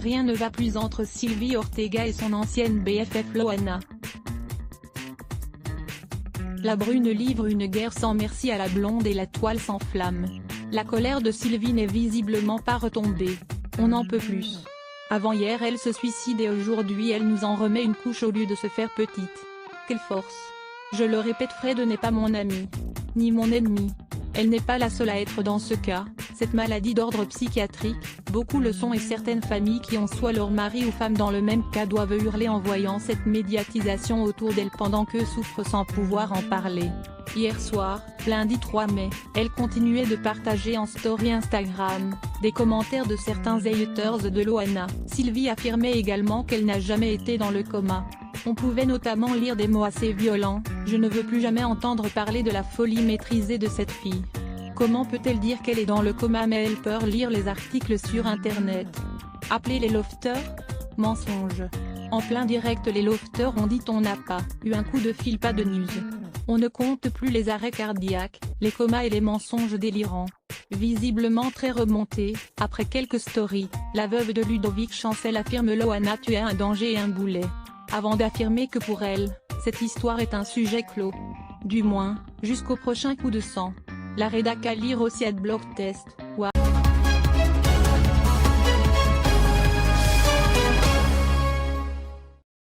Rien ne va plus entre Sylvie Ortega et son ancienne BFF Loana. La brune livre une guerre sans merci à la blonde et la toile s'enflamme. La colère de Sylvie n'est visiblement pas retombée. On n'en peut plus. Avant-hier elle se suicide et aujourd'hui elle nous en remet une couche au lieu de se faire petite. Quelle force! Je le répète, Fred n'est pas mon ami. Ni mon ennemi. Elle n'est pas la seule à être dans ce cas. Cette maladie d'ordre psychiatrique, beaucoup le sont et certaines familles qui ont soit leur mari ou femme dans le même cas doivent hurler en voyant cette médiatisation autour d'elle pendant qu'eux souffrent sans pouvoir en parler. Hier soir, lundi 3 mai, elle continuait de partager en story Instagram des commentaires de certains haters de Loana. Sylvie affirmait également qu'elle n'a jamais été dans le coma. On pouvait notamment lire des mots assez violents: « Je ne veux plus jamais entendre parler de la folie maîtrisée de cette fille. Comment peut-elle dire qu'elle est dans le coma mais elle peut lire les articles sur internet. Appelez les lofters ? Mensonge. En plein direct les lofters ont dit on n'a pas eu un coup de fil, pas de news. On ne compte plus les arrêts cardiaques, les comas et les mensonges délirants. » Visiblement très remontée, après quelques stories, la veuve de Ludovic Chancel affirme Loana tuait un danger et un boulet. Avant d'affirmer que pour elle, cette histoire est un sujet clos. Du moins, jusqu'au prochain coup de sang. La rédac à lire aussi @blogtest.